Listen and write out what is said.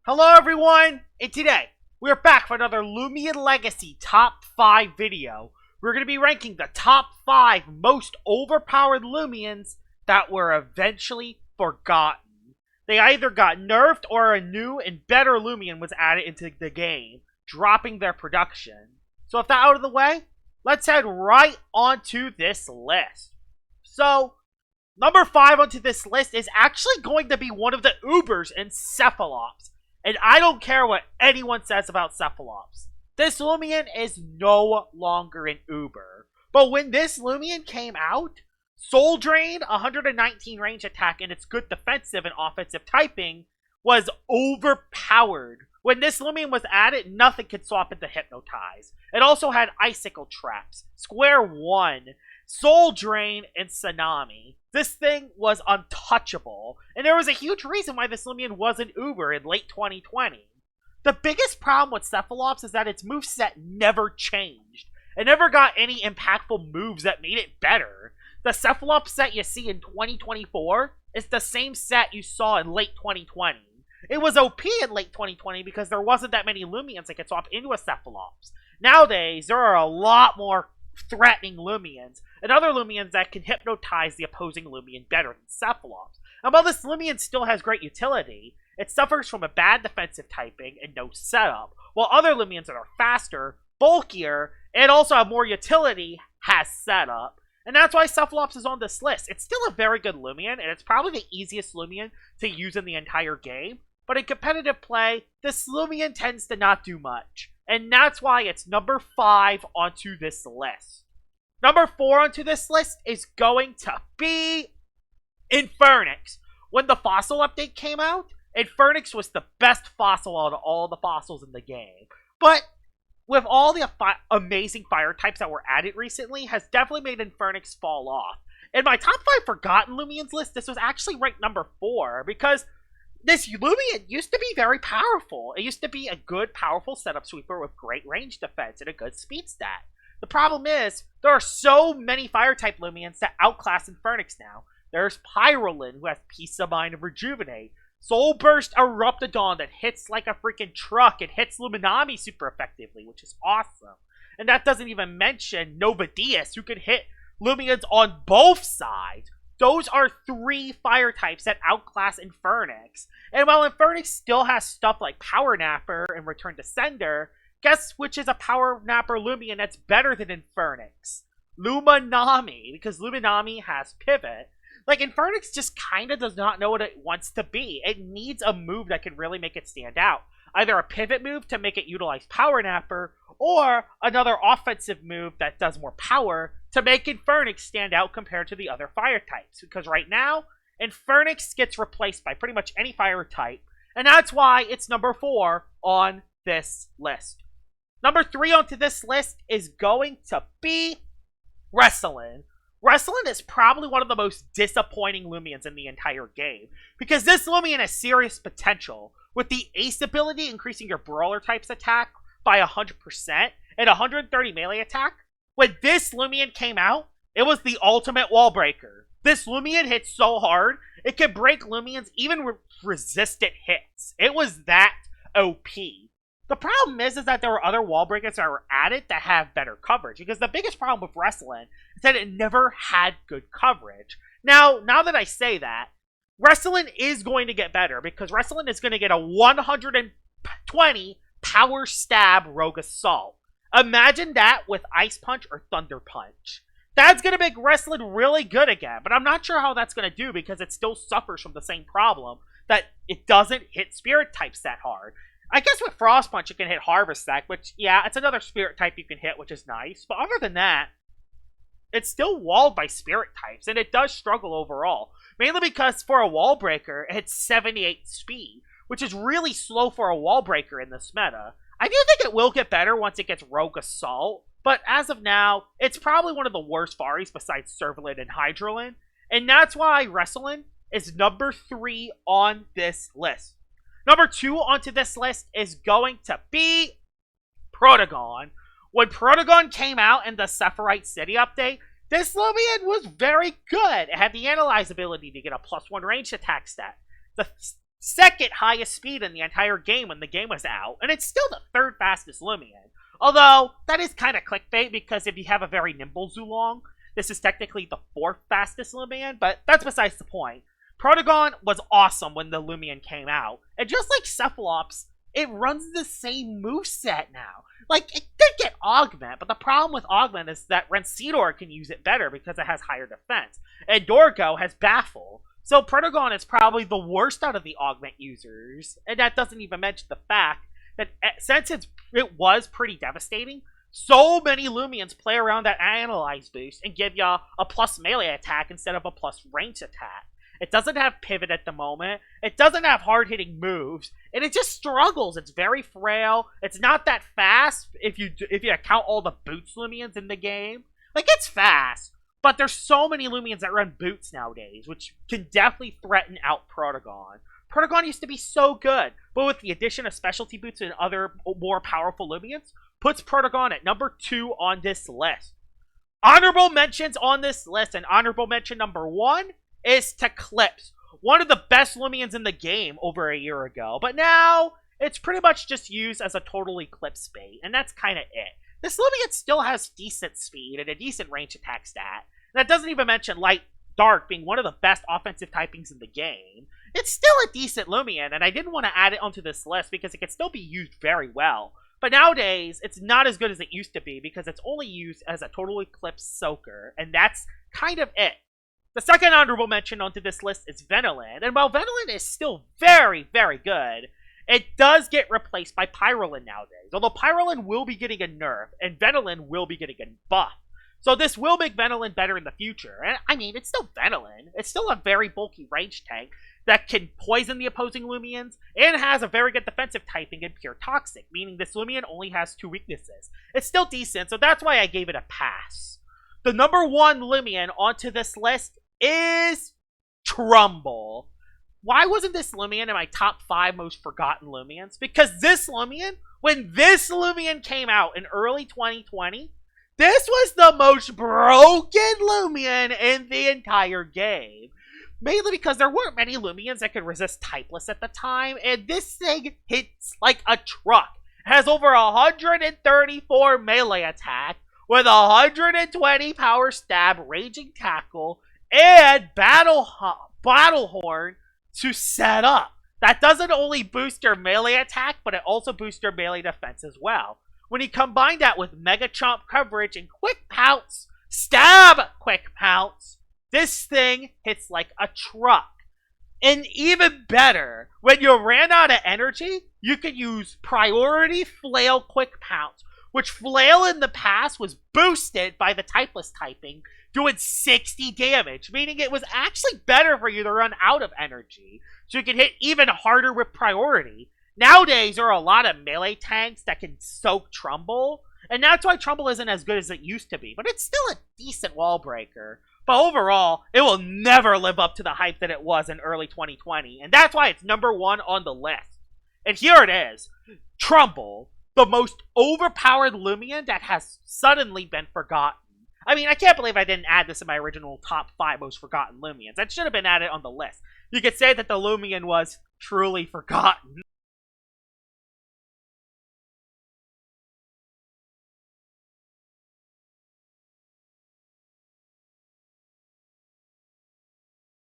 Hello everyone, and today we are back for another Loomian Legacy Top 5 video. We're going to be ranking the top 5 most overpowered Loomians that were eventually forgotten. They either got nerfed or a new and better Loomian was added into the game, dropping their production. So with that out of the way, let's head right onto this list. So, number 5 onto this list is actually going to be one of the Ubers in Cephalops. And I don't care what anyone says about Cephalops. This Loomian is no longer an Uber. But when this Loomian came out, Soul Drain, 119 range attack, and its good defensive and offensive typing was overpowered. When this Loomian was added, nothing could swap into Hypnotize. It also had Icicle Traps, Square 1, Soul Drain, and Tsunami. This thing was untouchable, and there was a huge reason why this Loomian was an Uber in late 2020. The biggest problem with Cephalops is that its moveset never changed. It never got any impactful moves that made it better. The Cephalops set you see in 2024 is the same set you saw in late 2020. It was OP in late 2020 because there wasn't that many Loomians that could swap into a Cephalops. Nowadays, there are a lot more threatening Loomians, and other Loomians that can hypnotize the opposing Loomian better than Cephalops. And while this Loomian still has great utility, it suffers from a bad defensive typing and no setup, while other Loomians that are faster, bulkier, and also have more utility has setup. And that's why Cephalops is on this list. It's still a very good Loomian, and it's probably the easiest Loomian to use in the entire game, but in competitive play, this Loomian tends to not do much. And that's why it's number 5 onto this list. Number 4 onto this list is going to be Infernix. When the fossil update came out, Infernix was the best fossil out of all the fossils in the game. But with all the amazing fire types that were added recently, has definitely made Infernix fall off. In my top 5 forgotten Loomians list, this was actually ranked number 4 because this Loomian used to be very powerful. It used to be a good, powerful setup sweeper with great range defense and a good speed stat. The problem is, there are so many fire-type Loomians that outclass Infernix now. There's Pyrolin, who has Peace of Mind and Rejuvenate. Soul Burst Eruptodon that hits like a freaking truck and hits Luminami super effectively, which is awesome. And that doesn't even mention Novadius, who can hit Loomians on both sides. Those are 3 fire types that outclass Infernix. And while Infernix still has stuff like Power Napper and Return to Sender, guess which is a Power Napper Loomian that's better than Infernix? Luminami, because Luminami has Pivot. Like, Infernix just kind of does not know what it wants to be. It needs a move that can really make it stand out. Either a pivot move to make it utilize Power Napper, or another offensive move that does more power to make Infernix stand out compared to the other fire types. Because right now, Infernix gets replaced by pretty much any fire type, and that's why it's number 4 on this list. Number 3 onto this list is going to be Wrangling. Wrangling is probably one of the most disappointing Loomians in the entire game, because this Loomian has serious potential, with the Ace ability increasing your Brawler type's attack by 100% and 130 melee attack. When this Loomian came out, it was the ultimate wall breaker. This Loomian hits so hard, it could break Loomians even with resistant hits. It was that OP. The problem is that there were other wall breakers that were added that have better coverage, because the biggest problem with Wrangling is that it never had good coverage. Now that I say that, Wrangling is going to get better, because Wrangling is going to get a 120 Power Stab Rogue Assault. Imagine that with Ice Punch or Thunder Punch. That's going to make Wrangling really good again, but I'm not sure how that's going to do, because it still suffers from the same problem, that it doesn't hit Spirit types that hard. I guess with Frost Punch it can hit Harvest Sack, which, yeah, it's another Spirit type you can hit, which is nice. But other than that, it's still walled by Spirit types, and it does struggle overall. Mainly because for a wall breaker, it hits 78 speed, which is really slow for a wall breaker in this meta. I do think it will get better once it gets Rogue Assault, but as of now, it's probably one of the worst Faris besides Servalin and Hydralin, and that's why Wrangling is number 3 on this list. Number 2 onto this list is going to be Protagon. When Protagon came out in the Sephirite City update, this Loomian was very good. It had the Analyze ability to get a +1 range attack stat. The second highest speed in the entire game when the game was out, and it's still the third fastest Loomian. Although, that is kind of clickbait, because if you have a very nimble Zulong, this is technically the fourth fastest Loomian, but that's besides the point. Protagon was awesome when the Loomian came out, and just like Cephalops, it runs the same moveset now. Like, it did get Augment, but the problem with Augment is that Rencidor can use it better because it has higher defense, and Dorgo has Baffle. So Protagon is probably the worst out of the Augment users, and that doesn't even mention the fact that since it was pretty devastating, so many Loomians play around that Analyze boost and give ya a plus melee attack instead of a plus range attack. It doesn't have pivot at the moment, it doesn't have hard-hitting moves, and it just struggles. It's very frail, it's not that fast if you account all the boots Loomians in the game. Like, it's fast, but there's so many Loomians that run boots nowadays, which can definitely threaten out Protagon. Protagon used to be so good, but with the addition of specialty boots and other more powerful Loomians, puts Protagon at number 2 on this list. Honorable mentions on this list, and honorable mention number 1 is Teclipse, one of the best Loomians in the game over a year ago, but now it's pretty much just used as a total Eclipse bait, and that's kind of it. This Loomian still has decent speed and a decent range attack stat, and that doesn't even mention Light Dark being one of the best offensive typings in the game. It's still a decent Loomian, and I didn't want to add it onto this list because it can still be used very well. But nowadays, it's not as good as it used to be because it's only used as a total Eclipse soaker, and that's kind of it. The second honorable mention onto this list is Venolin, and while Venolin is still very, very good, it does get replaced by Pyrolin nowadays. Although Pyrolin will be getting a nerf, and Venolin will be getting a buff. So this will make Venolin better in the future. And I mean, it's still Venolin. It's still a very bulky range tank that can poison the opposing Loomians, and has a very good defensive typing in Pure Toxic, meaning this Loomian only has 2 weaknesses. It's still decent, so that's why I gave it a pass. The number 1 Loomian onto this list is Trumble. Why wasn't this Loomian in my top 5 most forgotten Loomians? Because this Loomian, when this Loomian came out in early 2020, this was the most broken Loomian in the entire game. Mainly because there weren't many Loomians that could resist Typeless at the time, and this thing hits like a truck. It has over 134 melee attack, with 120 power stab, raging tackle, and battle horn to set up. That doesn't only boost your melee attack, but it also boosts your melee defense as well. When you combine that with Mega Chomp coverage and Quick Pounce, Stab Quick Pounce, this thing hits like a truck. And even better, when you ran out of energy, you could use Priority Flail Quick Pounce, which Flail in the past was boosted by the Typeless typing, doing 60 damage, meaning it was actually better for you to run out of energy, so you can hit even harder with Priority. Nowadays, there are a lot of melee tanks that can soak Trumble, and that's why Trumble isn't as good as it used to be, but it's still a decent wall breaker. But overall, it will never live up to the hype that it was in early 2020, and that's why it's number 1 on the list. And here it is, Trumble, the most overpowered Loomian that has suddenly been forgotten. I mean, I can't believe I didn't add this in my original top 5 most forgotten Loomians. That should have been added on the list. You could say that the Loomian was truly forgotten.